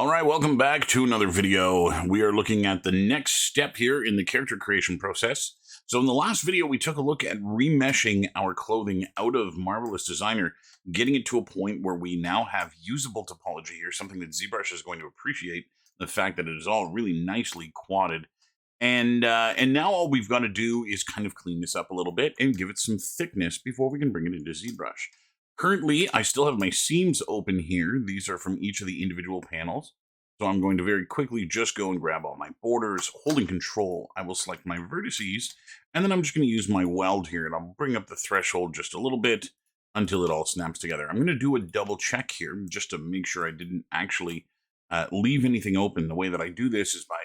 All right, welcome back to another video. We are looking at the next step here in the character creation process. So in the last video, we took a look at remeshing our clothing out of Marvelous Designer, getting it to a point where we now have usable topology here, something that ZBrush is going to appreciate, the fact that it is all really nicely quadded. And now all we've got to do is kind of clean this up a little bit and give it some thickness before we can bring it into ZBrush. Currently, I still have my seams open here. These are from each of the individual panels. So I'm going to very quickly just go and grab all my borders. Holding Control, I will select my vertices, and then I'm just going to use my weld here, and I'll bring up the threshold just a little bit until it all snaps together. I'm going to do a double check here just to make sure I didn't actually leave anything open. The way that I do this is by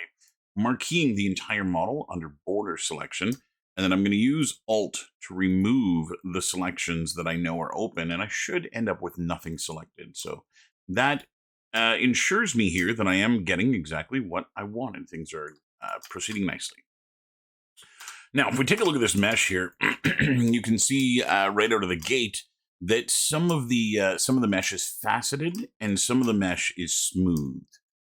marqueing the entire model under Border Selection, and then I'm going to use Alt to remove the selections that I know are open, and I should end up with nothing selected. So that ensures me here that I am getting exactly what I want, and things are proceeding nicely. Now, if we take a look at this mesh here, you can see right out of the gate that some of the mesh is faceted and some of the mesh is smooth.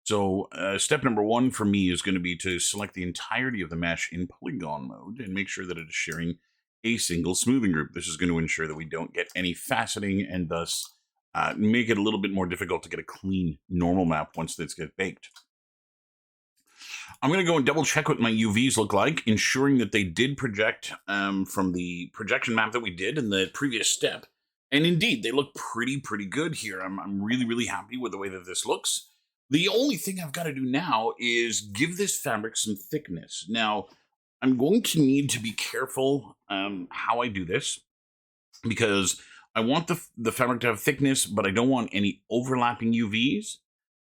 So step number one for me is going to be to select the entirety of the mesh in polygon mode and make sure that it is sharing a single smoothing group. This is going to ensure that we don't get any faceting and thus make it a little bit more difficult to get a clean normal map once this gets baked. I'm going to go and double check what my UVs look like, ensuring that they did project from the projection map that we did in the previous step. And indeed, they look pretty good here. I'm really happy with the way that this looks. The only thing I've got to do now is give this fabric some thickness. Now, I'm going to need to be careful how I do this, because I want the fabric to have thickness, but I don't want any overlapping UVs.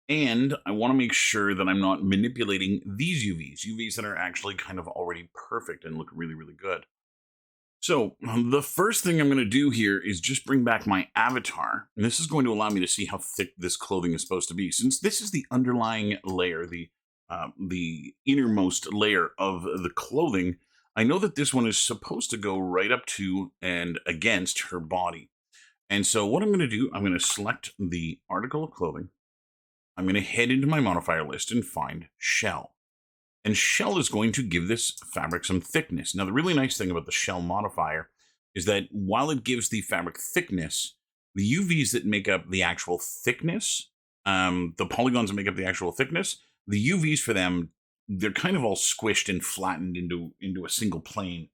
And I want to make sure that I'm not manipulating these UVs that are actually kind of already perfect and look really good. So the first thing I'm going to do here is just bring back my avatar. And this is going to allow me to see how thick this clothing is supposed to be. Since this is the underlying layer, the innermost layer of the clothing, I know that this one is supposed to go right up to and against her body. And so what I'm going to do, I'm going to select the article of clothing. I'm going to head into my modifier list and find shell. And shell is going to give this fabric some thickness. Now, the really nice thing about the shell modifier is that while it gives the fabric thickness, the UVs that make up the actual thickness, the polygons that make up the actual thickness, the UVs for them, they're kind of all squished and flattened into a single plane,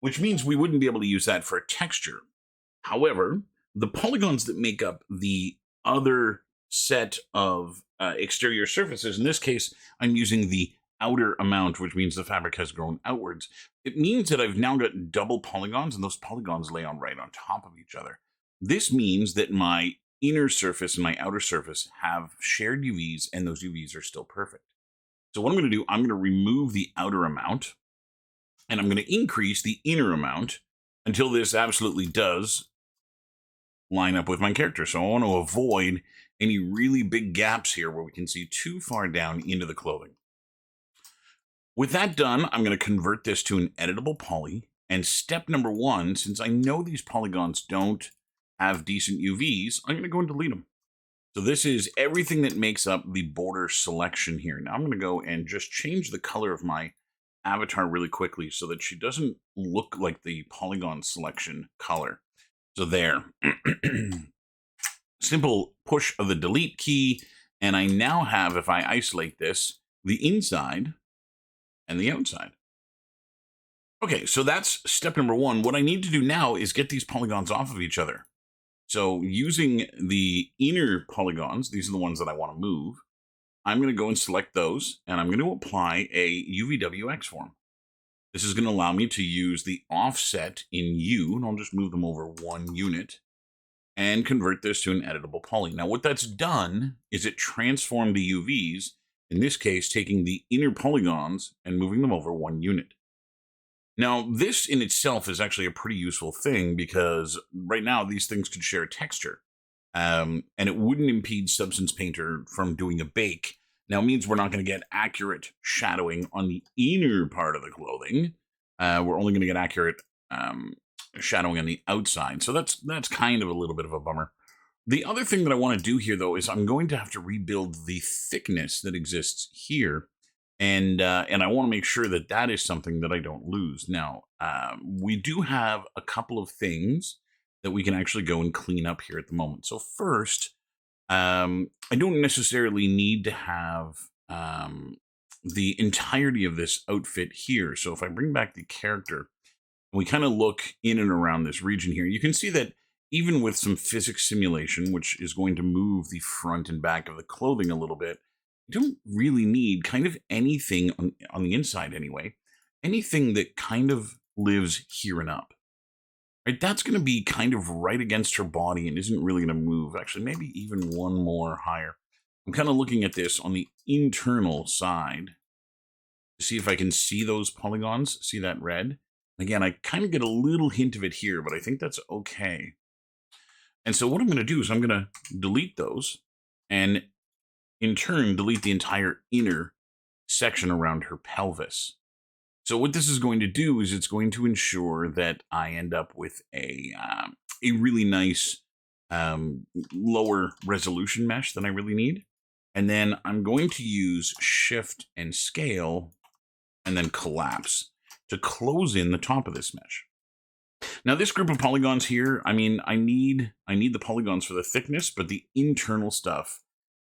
which means we wouldn't be able to use that for a texture. However, the polygons that make up the other set of exterior surfaces, in this case, I'm using the outer amount, which means the fabric has grown outwards. It means that I've now got double polygons, and those polygons lay on right on top of each other. This means that my inner surface and my outer surface have shared UVs, and those UVs are still perfect. So what I'm going to do, I'm going to remove the outer amount, and I'm going to increase the inner amount until this absolutely does line up with my character. So I want to avoid any really big gaps here where we can see too far down into the clothing. With that done, I'm going to convert this to an editable poly. And step number one, since I know these polygons don't have decent UVs, I'm going to go and delete them. So this is everything that makes up the border selection here. Now I'm going to go and just change the color of my avatar really quickly so that she doesn't look like the polygon selection color. So there. Simple push of the delete key, and I now have, if I isolate this, the inside and the outside. Okay, so that's step number one. What I need to do now is get these polygons off of each other. So using the inner polygons, these are the ones that I want to move, I'm going to go and select those, and I'm going to apply a UVW X-form. This is going to allow me to use the offset in U, and I'll just move them over 1 unit, and convert this to an editable poly. Now what that's done is it transformed the UVs, in this case taking the inner polygons and moving them over 1 unit. Now this in itself is actually a pretty useful thing, because right now these things could share a texture, and it wouldn't impede Substance Painter from doing a bake. Now it means we're not going to get accurate shadowing on the inner part of the clothing. We're only going to get accurate shadowing on the outside. So that's kind of a little bit of a bummer. The other thing that I want to do here, though, is I'm going to have to rebuild the thickness that exists here. And I want to make sure that that is something that I don't lose. Now, we do have a couple of things that we can actually go and clean up here at the moment. So first, I don't necessarily need to have the entirety of this outfit here. So if I bring back the character, we kind of look in and around this region here, you can see that even with some physics simulation, which is going to move the front and back of the clothing a little bit, you don't really need kind of anything on the inside anyway, anything that kind of lives here and up. Right, that's going to be kind of right against her body and isn't really going to move. Actually, maybe even one more higher. I'm kind of looking at this on the internal side to see if I can see those polygons. See that red? Again, I kind of get a little hint of it here, but I think that's okay. And so what I'm going to do is I'm going to delete those and in turn delete the entire inner section around her pelvis. So what this is going to do is it's going to ensure that I end up with a really nice lower resolution mesh than I really need. And then I'm going to use Shift and Scale and then Collapse to close in the top of this mesh. Now this group of polygons here, I mean, I need the polygons for the thickness, but the internal stuff,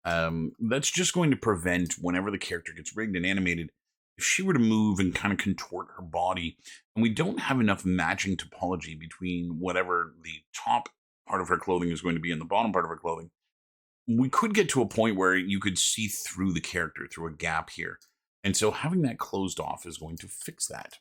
that's just going to prevent whenever the character gets rigged and animated, if she were to move and kind of contort her body, and we don't have enough matching topology between whatever the top part of her clothing is going to be and the bottom part of her clothing, we could get to a point where you could see through the character through a gap here. And so having that closed off is going to fix that.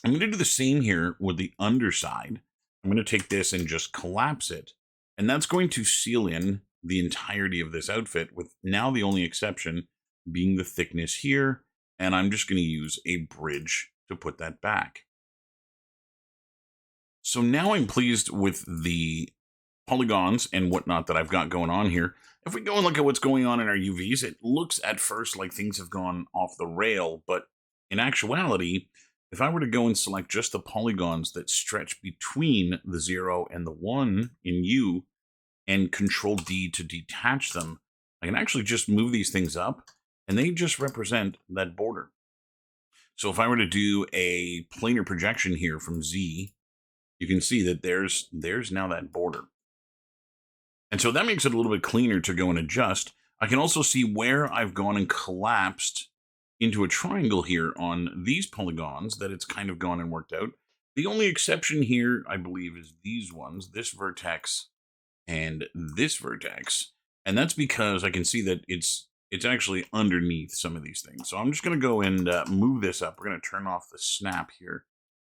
I'm going to do the same here with the underside. I'm going to take this and just collapse it. And that's going to seal in the entirety of this outfit, with now the only exception being the thickness here. And I'm just going to use a bridge to put that back. So now I'm pleased with the polygons and whatnot that I've got going on here. If we go and look at what's going on in our UVs, it looks at first like things have gone off the rail, but in actuality, if I were to go and select just the polygons that stretch between the 0 and the 1 in U and Control D to detach them, I can actually just move these things up and they just represent that border. So if I were to do a planar projection here from Z, you can see that there's now that border. And so that makes it a little bit cleaner to go and adjust. I can also see where I've gone and collapsed into a triangle here on these polygons that it's kind of gone and worked out. The only exception here, I believe, is these ones, this vertex and this vertex. And that's because I can see that it's actually underneath some of these things. So I'm just going to go and move this up. We're going to turn off the snap here.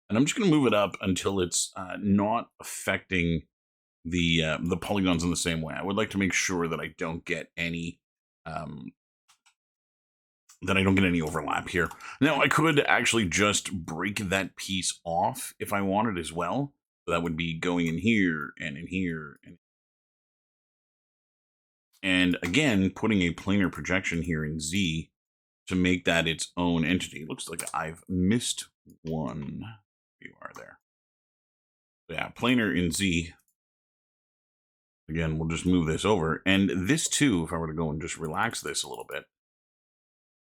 And I'm just going to move it up until it's not affecting the polygons in the same way. I would like to make sure that I don't get any overlap here. Now, I could actually just break that piece off if I wanted as well. So that would be going in here and in here. And again, putting a planar projection here in Z to make that its own entity. It looks like I've missed one. You are there. Yeah, planar in Z. Again, we'll just move this over. And this too, if I were to go and just relax this a little bit,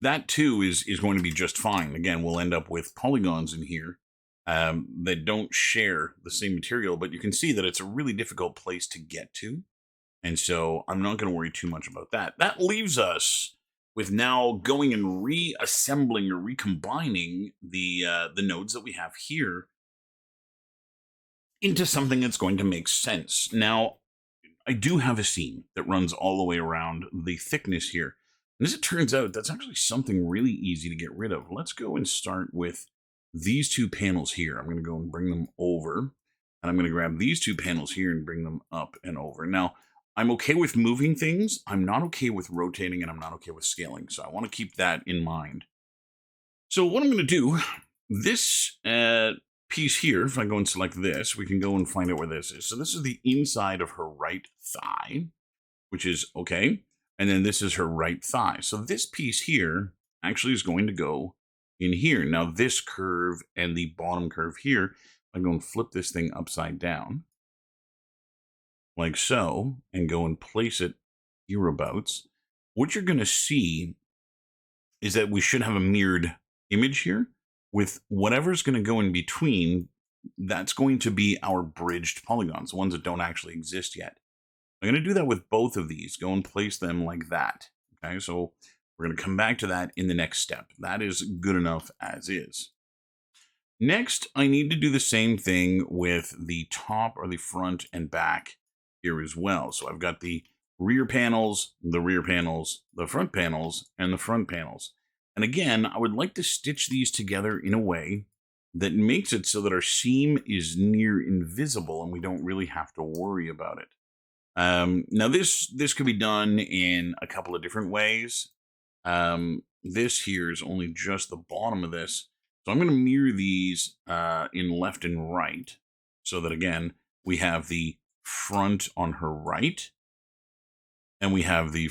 that too is going to be just fine. Again, we'll end up with polygons in here that don't share the same material, but you can see that it's a really difficult place to get to. And so I'm not going to worry too much about that. That leaves us with now going and reassembling or recombining the nodes that we have here into something that's going to make sense. Now, I do have a seam that runs all the way around the thickness here. And as it turns out, that's actually something really easy to get rid of. Let's go and start with these two panels here. I'm going to go and bring them over. And I'm going to grab these two panels here and bring them up and over. Now, I'm okay with moving things. I'm not okay with rotating, and I'm not okay with scaling. So I want to keep that in mind. So what I'm going to do, this piece here, if I go and select this, we can go and find out where this is. So this is the inside of her right thigh, which is okay. And then this is her right thigh. So this piece here actually is going to go in here. Now this curve and the bottom curve here, I'm going to flip this thing upside down. like so, and go and place it hereabouts, what you're going to see is that we should have a mirrored image here with whatever's going to go in between. That's going to be our bridged polygons, the ones that don't actually exist yet. I'm going to do that with both of these, go and place them like that. Okay, so we're going to come back to that in the next step. That is good enough as is. Next, I need to do the same thing with the top or the front and back here as well. So I've got the rear panels, the front panels, and the front panels. And again, I would like to stitch these together in a way that makes it so that our seam is near invisible and we don't really have to worry about it. Now this could be done in a couple of different ways. This here is only just the bottom of this. So I'm going to mirror these in left and right so that, again, we have the front on her right and we have the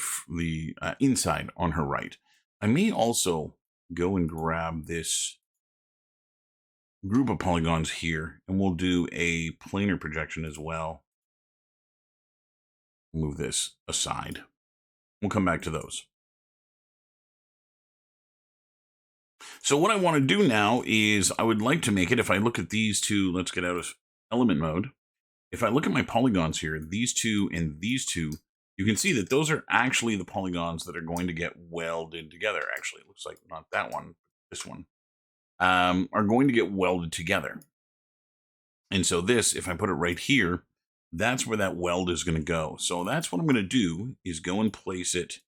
inside on her right. I may also go and grab this group of polygons here and we'll do a planar projection as well. Move this aside. We'll come back to those. So what I want to do now is I would like to make it, if I look at these two, let's get out of element mode. If I look at my polygons here, these two and these two, you can see that those are actually the polygons that are going to get welded together. Actually, it looks like not that one, this one, are going to get welded together. And so this, if I put it right here, that's where that weld is going to go. So that's what I'm going to do is go and place it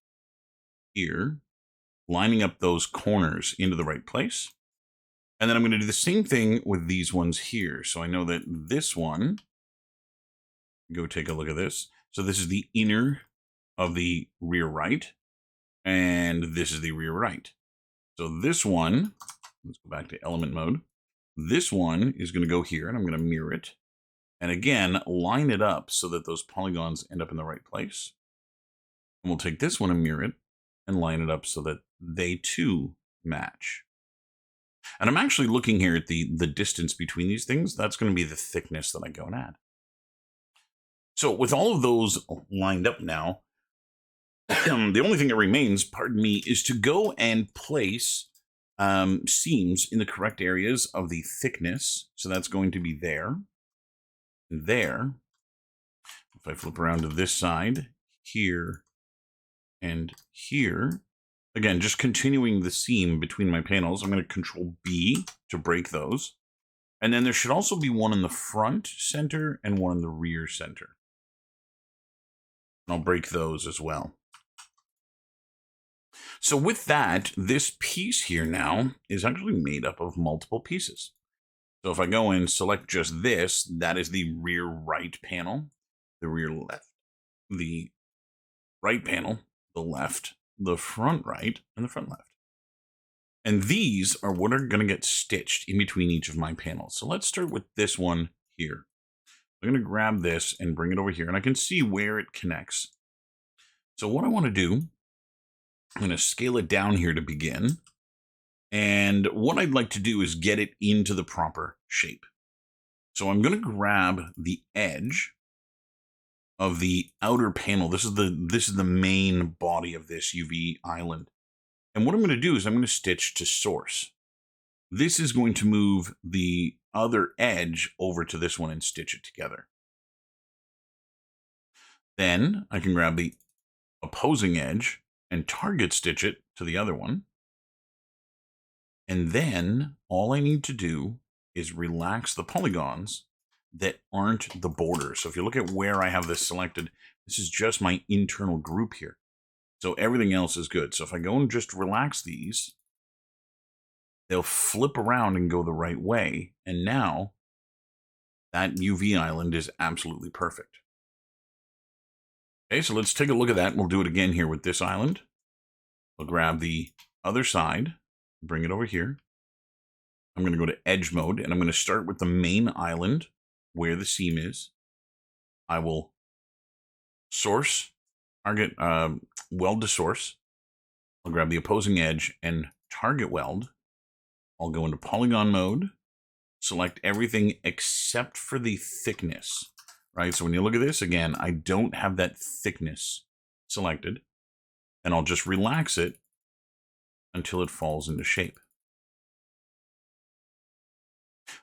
here, lining up those corners into the right place. And then I'm going to do the same thing with these ones here. So I know that this one, go take a look at this. So this is the inner of the rear right, and this is the rear right. So this one, let's go back to element mode. This one is going to go here, and I'm going to mirror it. And again, line it up so that those polygons end up in the right place. And we'll take this one and mirror it and line it up so that they too match. And I'm actually looking here at the distance between these things. That's going to be the thickness that I go and add. So with all of those lined up now, the only thing that remains, pardon me, is to go and place seams in the correct areas of the thickness. So that's going to be there, and there. If I flip around to this side, here, and here, again, just continuing the seam between my panels, I'm going to Control B to break those. And then there should also be one in the front center and one in the rear center. And I'll break those as well. So with that, this piece here now is actually made up of multiple pieces. So if I go and select just this, that is the rear right panel, the rear left, the right panel, the left, the front right, and the front left. And these are what are going to get stitched in between each of my panels. So let's start with this one here. I'm going to grab this and bring it over here, and I can see where it connects. So what I want to do, I'm going to scale it down here to begin. And what I'd like to do is get it into the proper shape. So I'm going to grab the edge of the outer panel. This is the main body of this UV island. And what I'm going to do is I'm going to stitch to source. This is going to move the other edge over to this one and stitch it together. Then I can grab the opposing edge and target stitch it to the other one. And then all I need to do is relax the polygons that aren't the border. So if you look at where I have this selected, this is just my internal group here. So everything else is good. So if I go and just relax these, they'll flip around and go the right way. And now that UV island is absolutely perfect. Okay, so let's take a look at that. We'll do it again here with this island. I'll grab the other side, bring it over here. I'm going to go to edge mode, and I'm going to start with the main island where the seam is. I will source, target, weld to source. I'll grab the opposing edge and target weld. I'll go into polygon mode, select everything except for the thickness. right? So when you look at this, again, I don't have that thickness selected, and I'll just relax it until it falls into shape.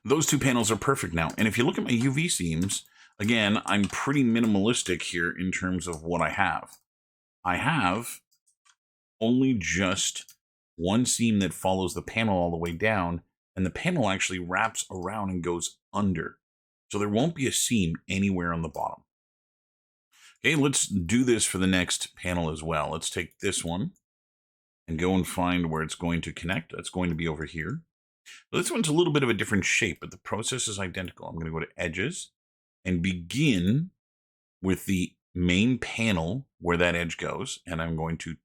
Those two panels are perfect now. And if you look at my UV seams, again, I'm pretty minimalistic here in terms of what I have. I have only just one seam that follows the panel all the way down, and the panel actually wraps around and goes under. So there won't be a seam anywhere on the bottom. Okay, let's do this for the next panel as well. Let's take this one and go and find where it's going to connect. That's going to be over here. This one's a little bit of a different shape, but the process is identical. I'm going to go to Edges and begin with the main panel where that edge goes, and I'm going to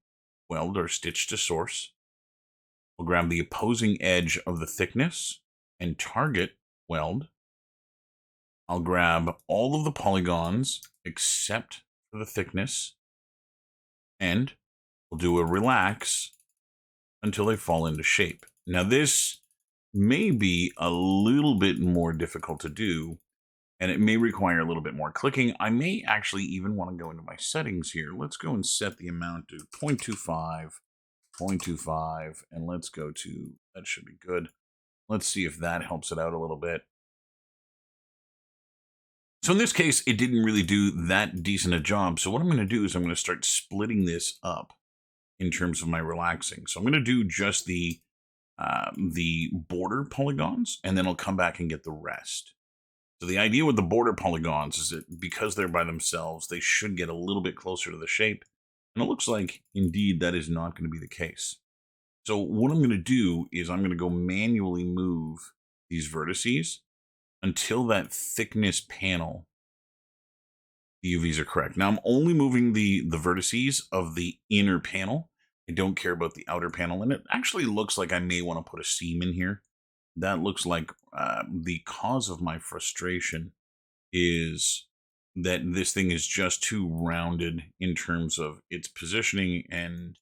weld or stitch to source. We'll grab the opposing edge of the thickness and target weld. I'll grab all of the polygons except for the thickness, and we'll do a relax until they fall into shape. Now this may be a little bit more difficult to do, and it may require a little bit more clicking. I may actually even want to go into my settings here. Let's go and set the amount to 0.25, 0.25, and let's go to, that should be good. Let's see if that helps it out a little bit. So in this case, it didn't really do that decent a job. So what I'm going to do is I'm going to start splitting this up in terms of my relaxing. So I'm going to do just the border polygons, and then I'll come back and get the rest. So the idea with the border polygons is that because they're by themselves, they should get a little bit closer to the shape. And it looks like, indeed, that is not going to be the case. So what I'm going to do is I'm going to go manually move these vertices until that thickness panel, the UVs are correct. Now I'm only moving the vertices of the inner panel. I don't care about the outer panel, and it actually looks like I may want to put a seam in here. That looks like the cause of my frustration is that this thing is just too rounded in terms of its positioning and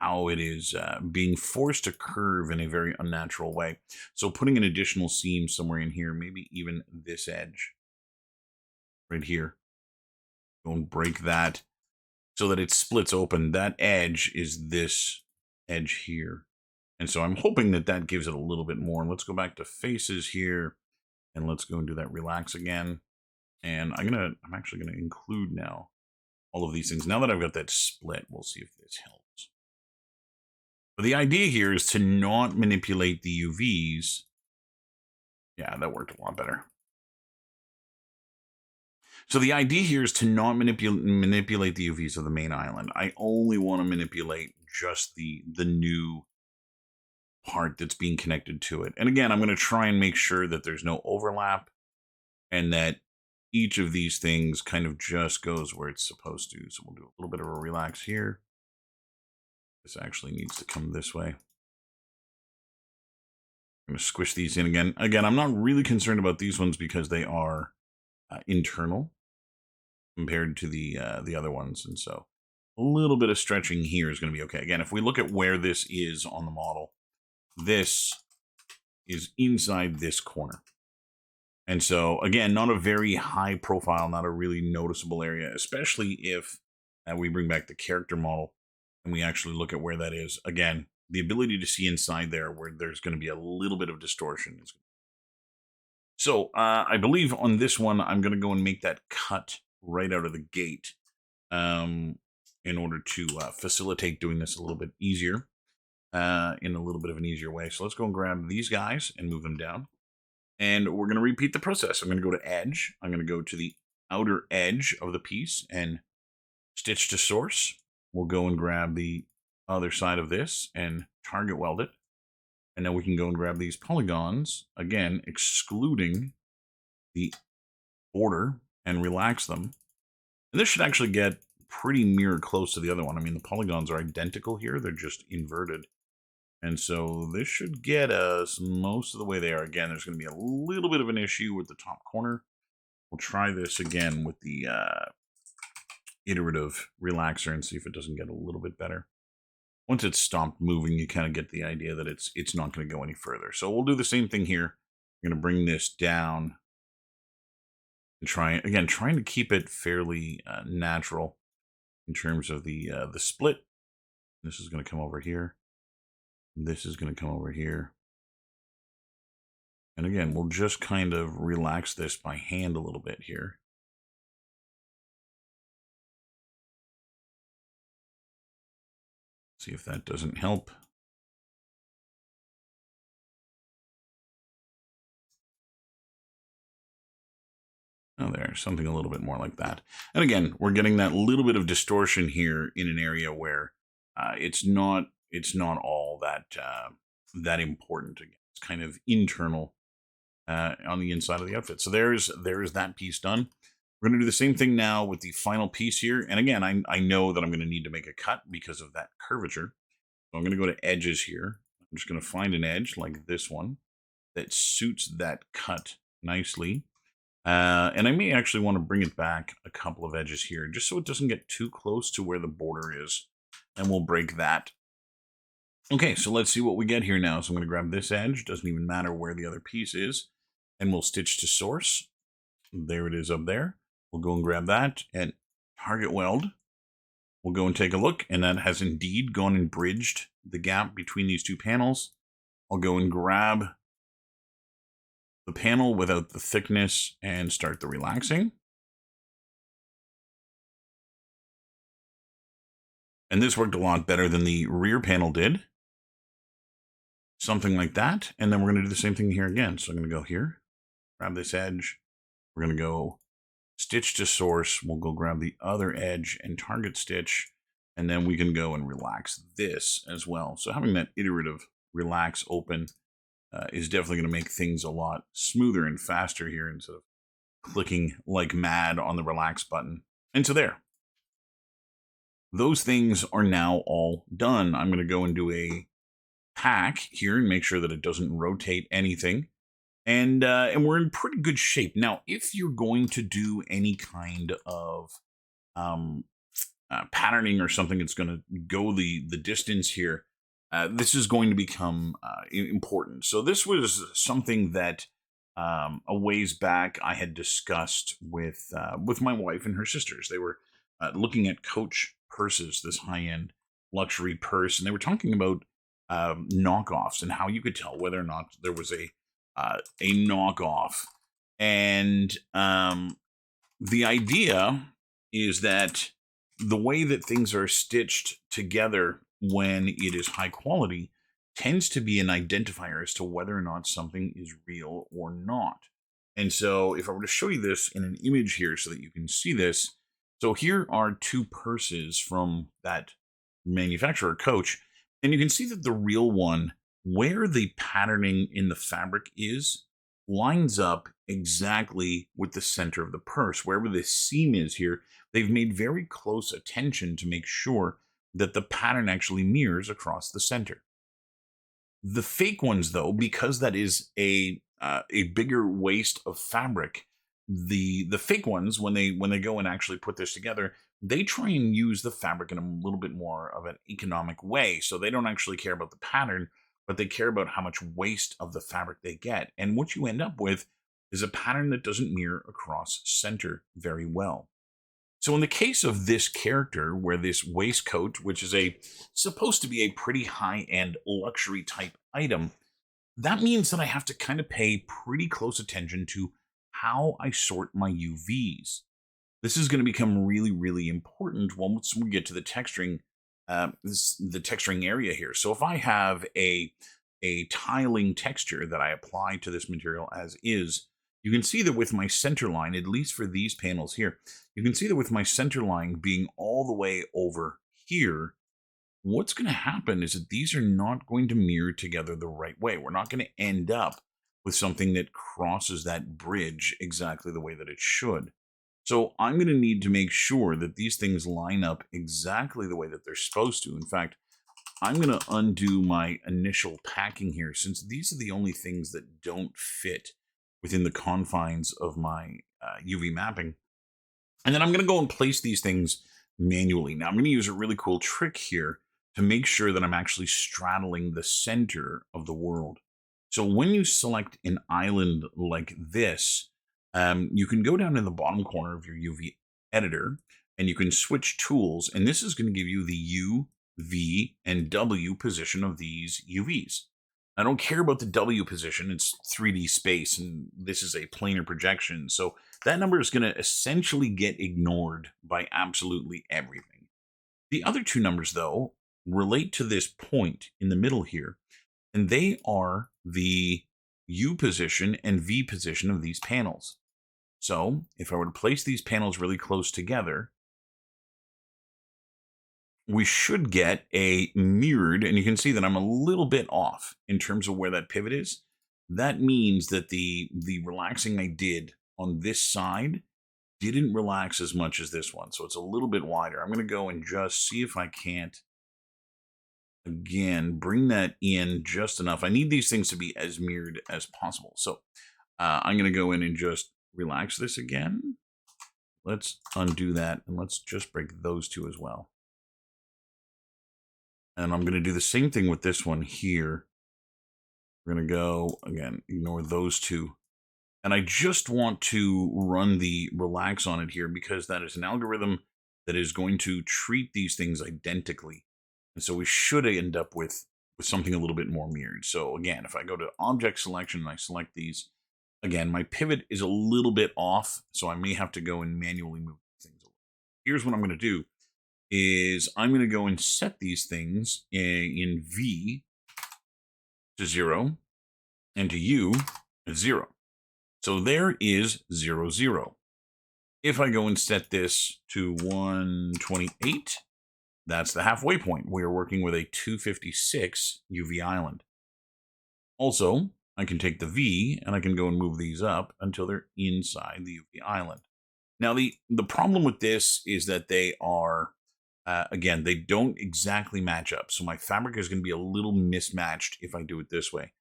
how it is being forced to curve in a very unnatural way. So putting an additional seam somewhere in here, maybe even this edge right here, go and break that so that it splits open. That edge is this edge here. And so I'm hoping that that gives it a little bit more. Let's go back to faces here, and let's go and do that relax again. And I'm actually gonna include now all of these things. Now that I've got that split, we'll see if this helps. But the idea here is to not manipulate the UVs. Yeah, that worked a lot better. So the idea here is to not manipulate the UVs of the main island. I only want to manipulate just the new part that's being connected to it. And again, I'm going to try and make sure that there's no overlap and that each of these things kind of just goes where it's supposed to. So we'll do a little bit of a relax here. This actually needs to come this way. I'm going to squish these in again. Again, I'm not really concerned about these ones because they are internal compared to the other ones. And so a little bit of stretching here is going to be okay. Again, if we look at where this is on the model, this is inside this corner. And so, again, not a very high profile, not a really noticeable area, especially if we bring back the character model and we actually look at where that is. Again, the ability to see inside there where there's going to be a little bit of distortion. So I believe on this one, I'm going to go and make that cut right out of the gate in order to facilitate doing this a little bit easier, in a little bit of an easier way. So let's go and grab these guys and move them down. And we're going to repeat the process. I'm going to go to Edge. I'm going to go to the outer edge of the piece and stitch to source. We'll go and grab the other side of this and target weld it. And now we can go and grab these polygons, again, excluding the border, and relax them. And this should actually get pretty mirror close to the other one. I mean, the polygons are identical here. They're just inverted. And so this should get us most of the way there. Again, there's going to be a little bit of an issue with the top corner. We'll try this again with the iterative relaxer and see if it doesn't get a little bit better. Once it's stopped moving, you kind of get the idea that it's not going to go any further. So we'll do the same thing here. I'm going to bring this down And trying to keep it fairly natural in terms of the split. This is going to come over here. This is going to come over here. And again, we'll just kind of relax this by hand a little bit here. See if that doesn't help. Oh, there, something a little bit more like that. And again, we're getting that little bit of distortion here in an area where it's not all that important. It's kind of internal on the inside of the outfit. So there's that piece done. We're going to do the same thing now with the final piece here. And again, I know that I'm going to need to make a cut because of that curvature. So I'm going to go to edges here. I'm just going to find an edge like this one that suits that cut nicely. And I may actually want to bring it back a couple of edges here, just so it doesn't get too close to where the border is. And we'll break that. Okay, so let's see what we get here now. So I'm going to grab this edge. Doesn't even matter where the other piece is. And we'll stitch to source. There it is up there. We'll go and grab that and target weld. We'll go and take a look, and that has indeed gone and bridged the gap between these two panels. I'll go and grab the panel without the thickness and start the relaxing. And this worked a lot better than the rear panel did. Something like that. And then we're going to do the same thing here again. So I'm going to go here, grab this edge. We're going to go stitch to source. We'll go grab the other edge and target stitch. And then we can go and relax this as well. So having that iterative relax open is definitely going to make things a lot smoother and faster here instead of clicking like mad on the relax button. And so there. Those things are now all done. I'm going to go and do a pack here and make sure that it doesn't rotate anything. And we're in pretty good shape. Now, if you're going to do any kind of patterning or something that's going to go the distance here, this is going to become important. So this was something that a ways back I had discussed with my wife and her sisters. They were looking at Coach purses, this high-end luxury purse, and they were talking about knockoffs and how you could tell whether or not there was a knockoff. And the idea is that the way that things are stitched together when it is high quality tends to be an identifier as to whether or not something is real or not. And so if I were to show you this in an image here so that you can see this, so here are two purses from that manufacturer, Coach, and you can see that the real one, where the patterning in the fabric is, lines up exactly with the center of the purse. Wherever the seam is here, they've made very close attention to make sure that the pattern actually mirrors across the center. The fake ones, though, because that is a bigger waste of fabric, the fake ones, when they go and actually put this together, they try and use the fabric in a little bit more of an economic way. So they don't actually care about the pattern, but they care about how much waste of the fabric they get. And what you end up with is a pattern that doesn't mirror across center very well. So in the case of this character, where this waistcoat, which is supposed to be a pretty high-end luxury type item, that means that I have to kind of pay pretty close attention to how I sort my UVs. This is going to become really, really important once we get to the texturing, the texturing area here. So if I have a tiling texture that I apply to this material as is, you can see that with my center line, at least for these panels here, you can see that with my center line being all the way over here, what's going to happen is that these are not going to mirror together the right way. We're not going to end up with something that crosses that bridge exactly the way that it should. So I'm going to need to make sure that these things line up exactly the way that they're supposed to. In fact, I'm going to undo my initial packing here, since these are the only things that don't fit within the confines of my UV mapping. And then I'm going to go and place these things manually. Now I'm going to use a really cool trick here to make sure that I'm actually straddling the center of the world. So when you select an island like this, You can go down in the bottom corner of your UV editor and you can switch tools. And this is going to give you the U, V, and W position of these UVs. I don't care about the W position. It's 3D space, and this is a planar projection. So that number is going to essentially get ignored by absolutely everything. The other two numbers, though, relate to this point in the middle here, and they are the U position and V position of these panels. So if I were to place these panels really close together, we should get a mirrored, and you can see that I'm a little bit off in terms of where that pivot is. That means that the relaxing I did on this side didn't relax as much as this one. So it's a little bit wider. I'm going to go and just see if I can't, again, bring that in just enough. I need these things to be as mirrored as possible. So I'm going to go in and just relax this again. Let's undo that, and let's just break those two as well. And I'm going to do the same thing with this one here. We're going to go, again, ignore those two. And I just want to run the relax on it here because that is an algorithm that is going to treat these things identically. And so we should end up with something a little bit more mirrored. So again, if I go to object selection and I select these, again, my pivot is a little bit off, so I may have to go and manually move things. Here's what I'm going to do is I'm going to go and set these things in V to 0 and to U to 0. So there is 0, 0. If I go and set this to 128, that's the halfway point. We are working with a 256 UV island. Also, I can take the V and I can go and move these up until they're inside the UV island. Now, the problem with this is that they are, again, they don't exactly match up. So my fabric is going to be a little mismatched if I do it this way.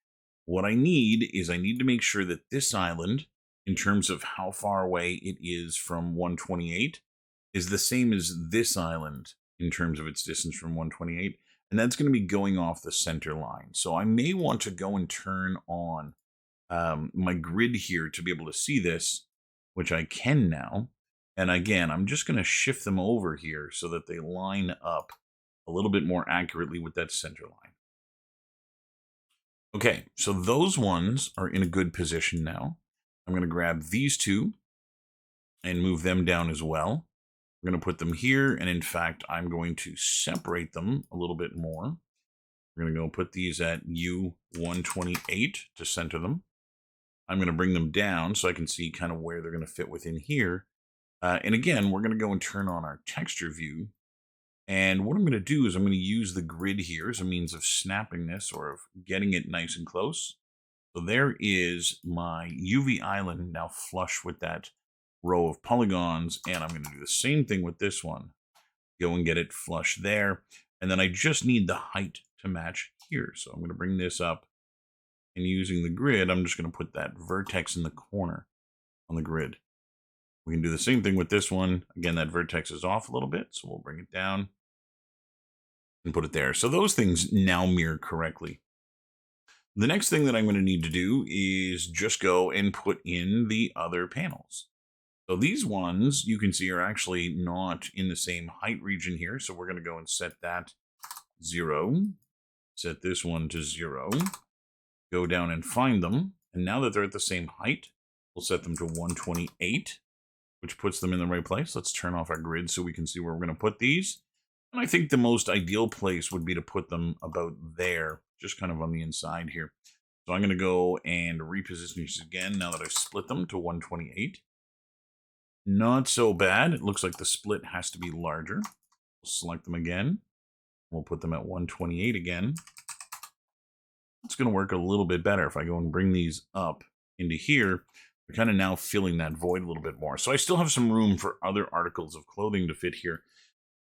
What I need is I need to make sure that this island, in terms of how far away it is from 128, is the same as this island in terms of its distance from 128. And that's going to be going off the center line. So I may want to go and turn on my grid here to be able to see this, which I can now. And again, I'm just going to shift them over here so that they line up a little bit more accurately with that center line. Okay, so those ones are in a good position now. I'm going to grab these two and move them down as well. We're going to put them here, and in fact, I'm going to separate them a little bit more. We're going to go put these at U128 to center them. I'm going to bring them down so I can see kind of where they're going to fit within here. And again, we're going to go and turn on our texture view. And what I'm going to do is I'm going to use the grid here as a means of snapping this or of getting it nice and close. So there is my UV island now flush with that row of polygons. And I'm going to do the same thing with this one. Go and get it flush there. And then I just need the height to match here. So I'm going to bring this up. And using the grid, I'm just going to put that vertex in the corner on the grid. We can do the same thing with this one. Again, that vertex is off a little bit, so we'll bring it down and put it there. So those things now mirror correctly. The next thing that I'm going to need to do is just go and put in the other panels. So these ones you can see are actually not in the same height region here. So we're going to go and set that 0, set this one to 0, go down and find them. And now that they're at the same height, we'll set them to 128, which puts them in the right place. Let's turn off our grid so we can see where we're going to put these. And I think the most ideal place would be to put them about there, just kind of on the inside here. So I'm going to go and reposition these again now that I've split them to 128. Not so bad. It looks like the split has to be larger. We'll select them again. We'll put them at 128 again. It's going to work a little bit better if I go and bring these up into here. We're kind of now filling that void a little bit more. So I still have some room for other articles of clothing to fit here.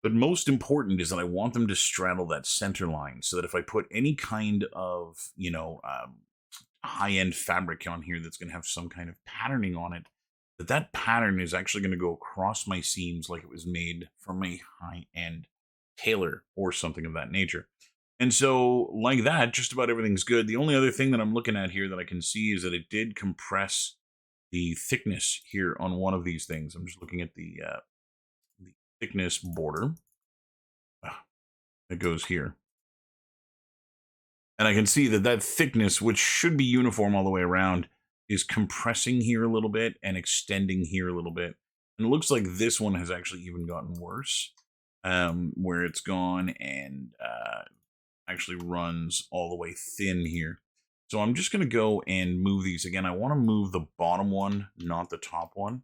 But most important is that I want them to straddle that center line so that if I put any kind of, high-end fabric on here that's going to have some kind of patterning on it, that pattern is actually going to go across my seams like it was made from a high-end tailor or something of that nature. And so like that, just about everything's good. The only other thing that I'm looking at here that I can see is that it did compress the thickness here on one of these things. I'm just looking at the thickness border that goes here. And I can see that that thickness, which should be uniform all the way around, is compressing here a little bit and extending here a little bit. And it looks like this one has actually even gotten worse, where it's gone and actually runs all the way thin here. So I'm just going to go and move these. Again, I want to move the bottom one, not the top one,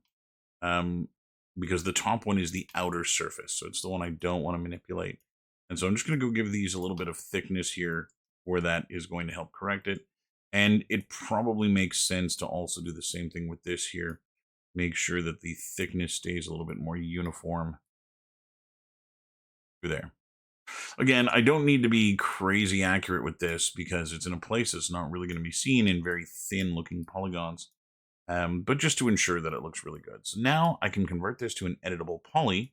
because the top one is the outer surface. So it's the one I don't want to manipulate. And so I'm just going to go give these a little bit of thickness here, where that is going to help correct it. And it probably makes sense to also do the same thing with this here. Make sure that the thickness stays a little bit more uniform through there. Again, I don't need to be crazy accurate with this because it's in a place that's not really going to be seen in very thin looking polygons. But just to ensure that it looks really good. So now I can convert this to an editable poly.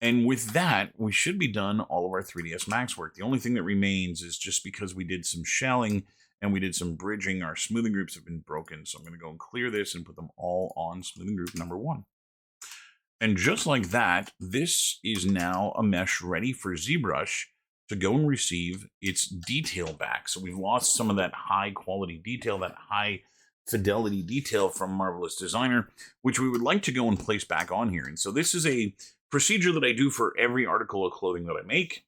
And with that, we should be done all of our 3ds Max work. The only thing that remains is, just because we did some shelling and we did some bridging, our smoothing groups have been broken. So I'm going to go and clear this and put them all on smoothing group number 1. And just like that, this is now a mesh ready for ZBrush to go and receive its detail back. So we've lost some of that high quality detail, that high fidelity detail from Marvelous Designer, which we would like to go and place back on here. And so this is a procedure that I do for every article of clothing that I make.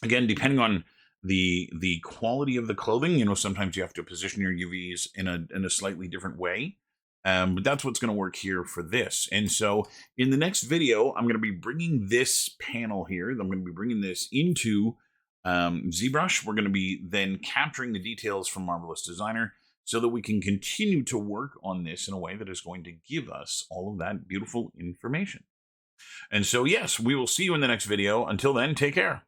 Again, depending on the quality of the clothing, you know, sometimes you have to position your UVs in a slightly different way. But that's what's going to work here for this. And so in the next video, I'm going to be bringing this panel here. I'm going to be bringing this into ZBrush. We're going to be then capturing the details from Marvelous Designer so that we can continue to work on this in a way that is going to give us all of that beautiful information. And so, yes, we will see you in the next video. Until then, take care.